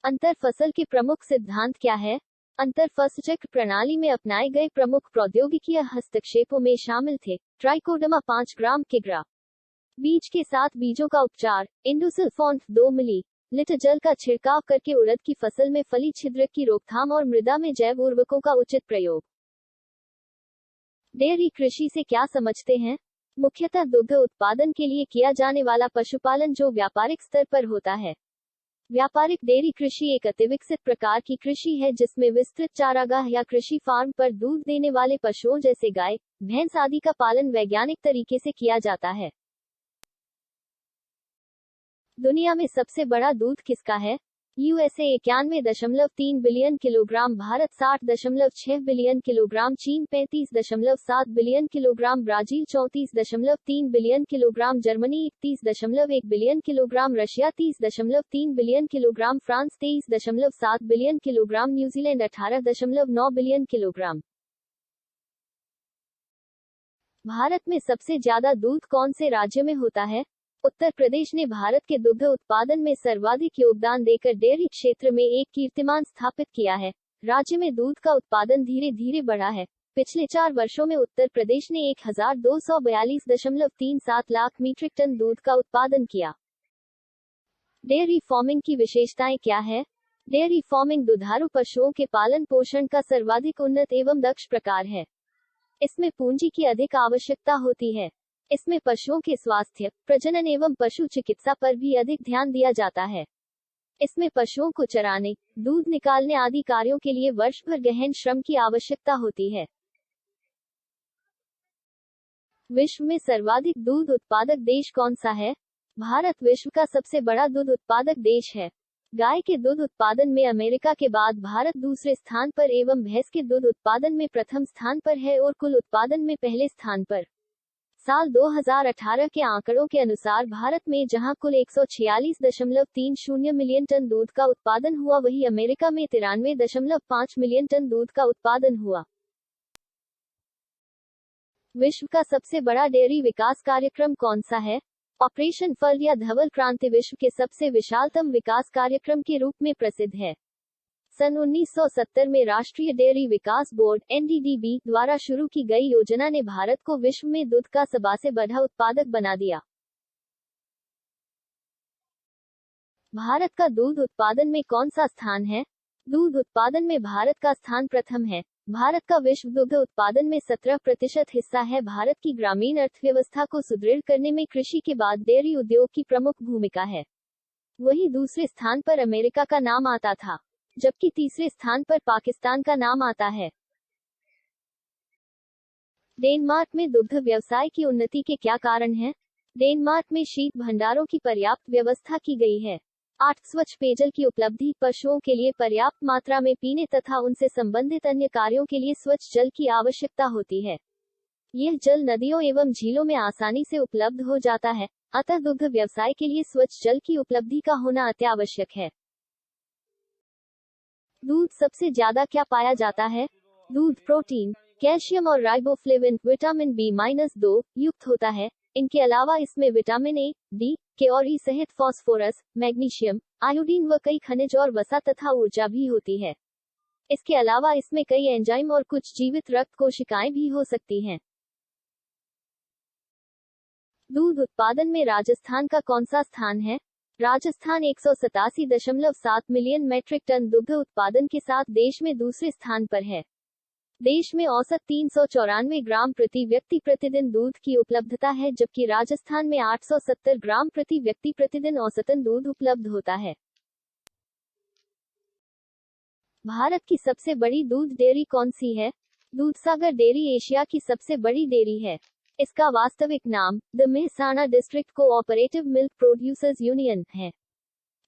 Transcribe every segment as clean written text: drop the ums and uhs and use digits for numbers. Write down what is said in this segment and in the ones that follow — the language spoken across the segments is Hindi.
अंतर फसल के प्रमुख सिद्धांत क्या है? अंतर फसल चक्र प्रणाली में अपनाए गए प्रमुख प्रौद्योगिकीय हस्तक्षेपों में शामिल थे ट्राइकोडर्मा 5 ग्राम किग्रा, बीज के साथ बीजों का उपचार, इंडोसल्फोन 2 मिली लीटर जल का छिड़काव करके उड़द की फसल में फली छिद्रक की रोकथाम और मृदा में जैव उर्वरकों का उचित प्रयोग। डेयरी कृषि से क्या समझते हैं? मुख्यतः दुग्ध उत्पादन के लिए किया जाने वाला पशुपालन जो व्यापारिक स्तर पर होता है। व्यापारिक डेयरी कृषि एक अतिविकसित प्रकार की कृषि है जिसमें विस्तृत चारागाह या कृषि फार्म पर दूध देने वाले पशुओं जैसे गाय, भैंस आदि का पालन वैज्ञानिक तरीके से किया जाता है। दुनिया में सबसे बड़ा दूध किसका है? USA 91.3 billion kilogram, Bharat 60.6 billion kilogram, चीन 35.7 billion kilogram, Brazil 34.3 billion kilogram, Germany 31.1 billion kilogram, Russia 30.3 billion kilogram, France 23.7 billion kilogram, New Zealand 18.9 billion kilogram. Bharat में सबसे ज्यादा दूध कौन से राज्य में होता है? उत्तर प्रदेश ने भारत के दुग्ध उत्पादन में सर्वाधिक योगदान देकर डेयरी क्षेत्र में एक कीर्तिमान स्थापित किया है। राज्य में दूध का उत्पादन धीरे धीरे बढ़ा है। पिछले 4 वर्षों में उत्तर प्रदेश ने 1242.37 लाख मीट्रिक टन दूध का उत्पादन किया। डेयरी फार्मिंग की विशेषताएं क्या है? डेयरी फार्मिंग दुधारू पशुओं के पालन पोषण का सर्वाधिक उन्नत एवं दक्ष प्रकार है। इसमें पूंजी की अधिक आवश्यकता होती है। इसमें पशुओं के स्वास्थ्य, प्रजनन एवं पशु चिकित्सा पर भी अधिक ध्यान दिया जाता है। इसमें पशुओं को चराने, दूध निकालने आदि कार्यों के लिए वर्ष भर गहन श्रम की आवश्यकता होती है। विश्व में सर्वाधिक दूध उत्पादक देश कौन सा है? भारत विश्व का सबसे बड़ा दूध उत्पादक देश है। गाय के दूध उत्पादन में अमेरिका के बाद भारत दूसरे स्थान पर एवं भैंस के दूध उत्पादन में प्रथम स्थान पर है और कुल उत्पादन में पहले स्थान पर। साल 2018 के आंकड़ों के अनुसार भारत में जहां कुल 146.30 मिलियन टन दूध का उत्पादन हुआ, वहीं अमेरिका में 93.5 मिलियन टन दूध का उत्पादन हुआ। विश्व का सबसे बड़ा डेयरी विकास कार्यक्रम कौन सा है? ऑपरेशन फल या धवल क्रांति विश्व के सबसे विशालतम विकास कार्यक्रम के रूप में प्रसिद्ध है। सन 1970 में राष्ट्रीय डेयरी विकास बोर्ड (NDDB) द्वारा शुरू की गई योजना ने भारत को विश्व में दूध का सबसे बड़ा उत्पादक बना दिया। भारत का दूध उत्पादन में कौन सा स्थान है? दूध उत्पादन में भारत का स्थान प्रथम है। भारत का विश्व दुग्ध उत्पादन में 17% हिस्सा है। भारत की ग्रामीण अर्थव्यवस्था को सुदृढ़ करने में कृषि के बाद डेयरी उद्योग की प्रमुख भूमिका है। वहीं दूसरे स्थान पर अमेरिका का नाम आता था, जबकि तीसरे स्थान पर पाकिस्तान का नाम आता है। डेनमार्क में दुग्ध व्यवसाय की उन्नति के क्या कारण हैं? डेनमार्क में शीत भंडारों की पर्याप्त व्यवस्था की गई है। 8 स्वच्छ पेयजल की उपलब्धि, पशुओं के लिए पर्याप्त मात्रा में पीने तथा उनसे संबंधित अन्य कार्यों के लिए स्वच्छ जल की आवश्यकता होती है। यह जल नदियों एवं झीलों में आसानी से उपलब्ध हो जाता है, अतः दुग्ध व्यवसाय के लिए स्वच्छ जल की उपलब्धि का होना अत्यावश्यक है। दूध सबसे ज्यादा क्या पाया जाता है? दूध प्रोटीन, कैल्शियम और राइबोफ्लेविन, विटामिन B-2 युक्त होता है। इनके अलावा इसमें विटामिन ए, डी, के और ई सहित फास्फोरस, मैग्नीशियम, आयोडीन व कई खनिज और वसा तथा ऊर्जा भी होती है। इसके अलावा इसमें कई एंजाइम और कुछ जीवित रक्त कोशिकाएं भी हो सकती हैं। दूध उत्पादन में राजस्थान का कौन सा स्थान है? राजस्थान 187.7 मिलियन मैट्रिक टन दुग्ध उत्पादन के साथ देश में दूसरे स्थान पर है। देश में औसत 394 ग्राम प्रति व्यक्ति प्रतिदिन दूध की उपलब्धता है, जबकि राजस्थान में 870 ग्राम प्रति व्यक्ति प्रतिदिन औसतन दूध उपलब्ध होता है। भारत की सबसे बड़ी दूध डेयरी कौन सी है? दूधसागर डेयरी एशिया की सबसे बड़ी डेयरी है। इसका वास्तविक नाम the Mehsana district cooperative milk producers union है।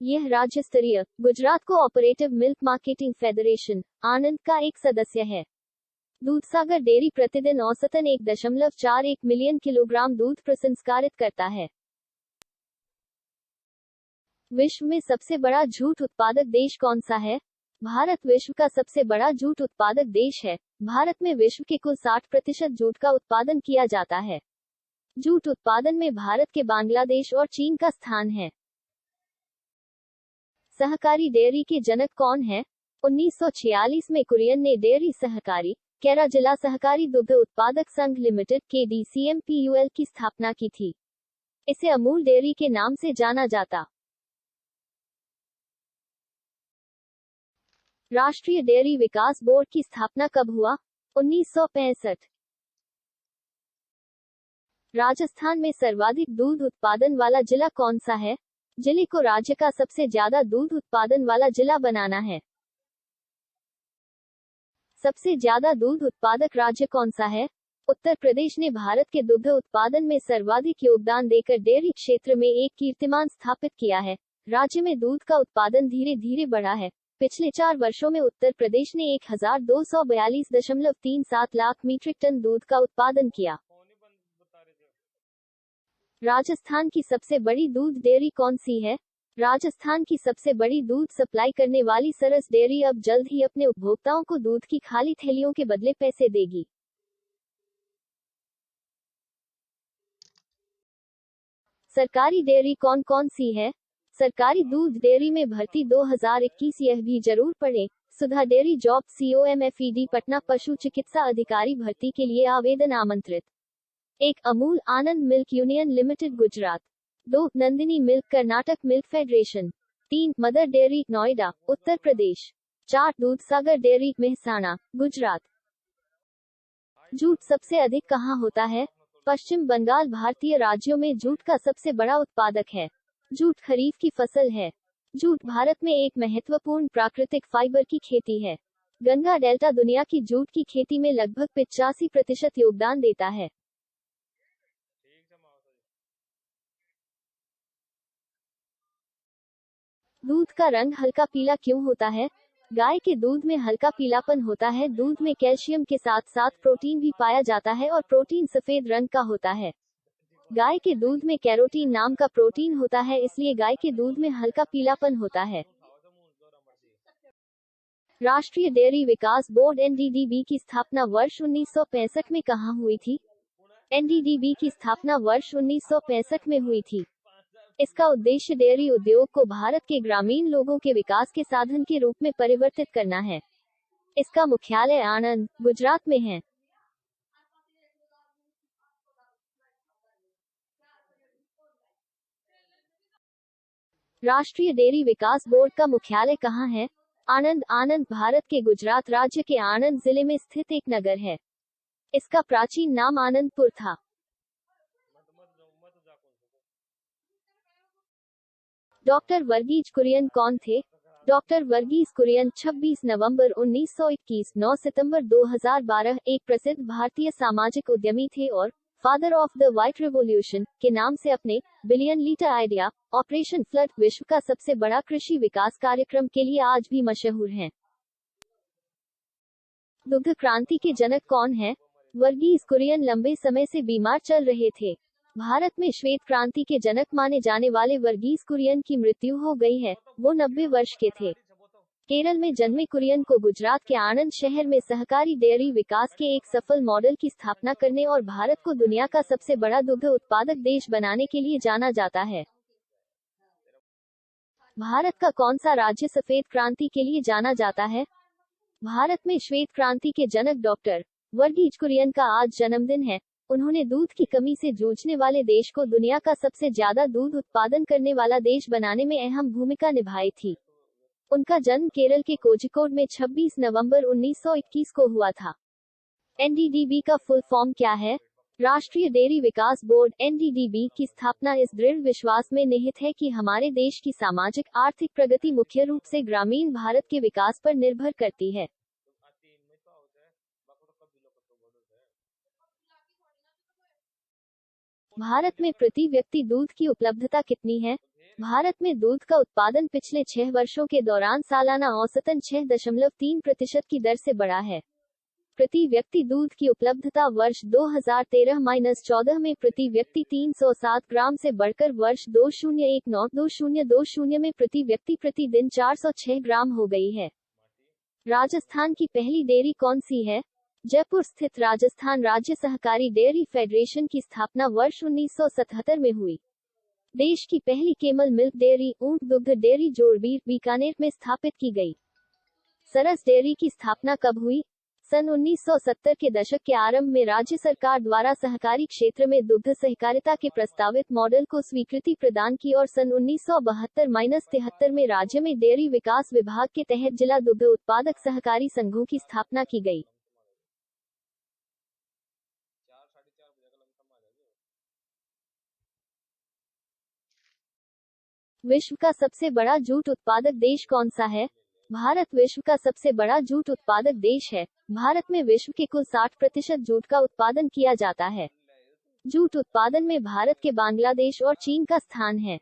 यह राज्य स्तरीय Gujarat cooperative milk marketing federation Anand का एक सदस्य है। दूधसागर डेयरी प्रतिदिन औसतन 1.41 मिलियन किलोग्राम दूध प्रसंस्कारित करता है। विश्व में सबसे बड़ा जूट उत्पादक देश कौन सा है? भारत विश्व का सबसे बड़ा जूट उत्पादक देश है। भारत में विश्व के कुल 60% जूट का उत्पादन किया जाता है। जूट उत्पादन में भारत के बांग्लादेश और चीन का स्थान है। सहकारी डेयरी के जनक कौन है? 1946 में कुरियन ने डेयरी सहकारी कैरा जिला सहकारी दुग्ध उत्पादक संघ लिमिटेड KDCMPUL की स्थापना की थी। इसे अमूल डेयरी के नाम से जाना जाता। राष्ट्रीय डेयरी विकास बोर्ड की स्थापना कब हुआ? 1965। राजस्थान में सर्वाधिक दूध उत्पादन वाला जिला कौन सा है? जिले को राज्य का सबसे ज्यादा दूध उत्पादन वाला जिला बनाना है। सबसे ज्यादा दूध उत्पादक राज्य कौन सा है? उत्तर प्रदेश ने भारत के दुग्ध उत्पादन में सर्वाधिक योगदान देकर डेयरी क्षेत्र में एक कीर्तिमान स्थापित किया है। राज्य में दूध का उत्पादन धीरे धीरे बढ़ा है। पिछले 4 वर्षों में उत्तर प्रदेश ने 1242.37 लाख मीट्रिक टन दूध का उत्पादन किया। राजस्थान की सबसे बड़ी दूध डेयरी कौन सी है? राजस्थान की सबसे बड़ी दूध सप्लाई करने वाली सरस डेयरी अब जल्द ही अपने उपभोक्ताओं को दूध की खाली थैलियों के बदले पैसे देगी। सरकारी डेयरी कौन कौन सी है? सरकारी दूध डेयरी में भर्ती 2021। यह भी जरूर पढ़ें। Sudha dairy job COMFED Patna पशु चिकित्सा अधिकारी भर्ती के लिए आवेदन आमंत्रित। 1 Amul Anand milk union limited Gujarat. 2 Nandini milk Karnataka milk federation. 3 mother dairy Noida Uttar Pradesh. 4 Dudhsagar dairy Mehsana Gujarat. Jute सबसे अधिक कहाँ होता है? पश्चिम बंगाल भारतीय राज्यों में जूट का सबसे बड़ा उत्पादक है। जूट खरीफ की फसल है। जूट भारत में एक महत्वपूर्ण प्राकृतिक फाइबर की खेती है। गंगा डेल्टा दुनिया की जूट की खेती में लगभग 85% योगदान देता है। दूध का रंग हल्का पीला क्यों होता है? गाय के दूध में हल्का पीलापन होता है। दूध में कैल्शियम के साथ साथ प्रोटीन भी पाया जाता है और प्रोटीन सफेद रंग का होता है। गाय के दूध में कैरोटीन नाम का प्रोटीन होता है, इसलिए गाय के दूध में हल्का पीलापन होता है। राष्ट्रीय डेयरी विकास बोर्ड NDDB की स्थापना वर्ष 1965 में कहाँ हुई थी? NDDB की स्थापना वर्ष 1965 में हुई थी। इसका उद्देश्य डेयरी उद्योग को भारत के ग्रामीण लोगों के विकास के साधन के रूप में परिवर्तित करना है। इसका मुख्यालय आणंद, गुजरात में है। राष्ट्रीय डेयरी विकास बोर्ड का मुख्यालय कहाँ है? आणंद। आणंद भारत के गुजरात राज्य के आणंद जिले में स्थित एक नगर है। इसका प्राचीन नाम आनंदपुर था। डॉक्टर वर्गीज कुरियन कौन थे? डॉक्टर वर्गीज कुरियन 26 नवंबर 1921 9 सितंबर 2012 एक प्रसिद्ध भारतीय सामाजिक उद्यमी थे और father of the white revolution के नाम से अपने billion litre idea operation flood विश्व का सबसे बड़ा कृषि विकास कार्यक्रम के लिए आज भी मशहूर हैं। दुग्ध क्रांति के जनक कौन है? वर्गीज कुरियन लंबे समय से बीमार चल रहे थे। भारत में श्वेत क्रांति के जनक माने जाने वाले वर्गीज कुरियन की मृत्यु हो गई है। वो 90 वर्ष के थे। केरल में जन्मे कुरियन को गुजरात के आणंद शहर में सहकारी डेयरी विकास के एक सफल मॉडल की स्थापना करने और भारत को दुनिया का सबसे बड़ा दुग्ध उत्पादक देश बनाने के लिए जाना जाता है। भारत का कौन सा राज्य सफेद क्रांति के लिए जाना जाता है? भारत में श्वेत क्रांति के जनक डॉक्टर वर्गीज कुरियन का आज जन्मदिन है। उन्होंने दूध की कमी से जूझने वाले देश को दुनिया का सबसे ज्यादा दूध उत्पादन करने वाला देश बनाने में अहम भूमिका निभाई थी। उनका जन्म केरल के कोझिकोड में 26 नवंबर 1921 को हुआ था। NDDB का फुल फॉर्म क्या है? राष्ट्रीय डेयरी विकास बोर्ड NDDB की स्थापना इस दृढ़ विश्वास में निहित है कि हमारे देश की सामाजिक आर्थिक प्रगति मुख्य रूप से ग्रामीण भारत के विकास पर निर्भर करती है। भारत में प्रति व्यक्ति दूध की उपलब्धता कितनी है? भारत में दूध का उत्पादन पिछले 6 वर्षों के दौरान सालाना औसतन 6.3% की दर से बढ़ा है। प्रति व्यक्ति दूध की उपलब्धता वर्ष 2013-14 में प्रति व्यक्ति 307 ग्राम से बढ़कर वर्ष 2019-2020 में प्रति व्यक्ति प्रति दिन 406 ग्राम हो गई है। राजस्थान की पहली डेयरी कौन सी है? जयपुर स्थित राजस्थान राज्य सहकारी डेयरी फेडरेशन की स्थापना वर्ष 1977 में हुई। देश की पहली केमल मिल्क डेयरी ऊंट दुग्ध डेयरी जोड़बीर बीकानेर में स्थापित की गई। सरस डेयरी की स्थापना कब हुई? सन 1970 के दशक के आरंभ में राज्य सरकार द्वारा सहकारी क्षेत्र में दुग्ध सहकारिता के प्रस्तावित मॉडल को स्वीकृति प्रदान की और सन 1972-73 में राज्य में डेयरी विकास विभाग के तहत जिला दुग्ध उत्पादक सहकारी संघों की स्थापना की गई। विश्व का सबसे बड़ा जूट उत्पादक देश कौन सा है? भारत विश्व का सबसे बड़ा जूट उत्पादक देश है। भारत में विश्व के कुल 60% जूट का उत्पादन किया जाता है। जूट उत्पादन में भारत के बांग्लादेश और चीन का स्थान है।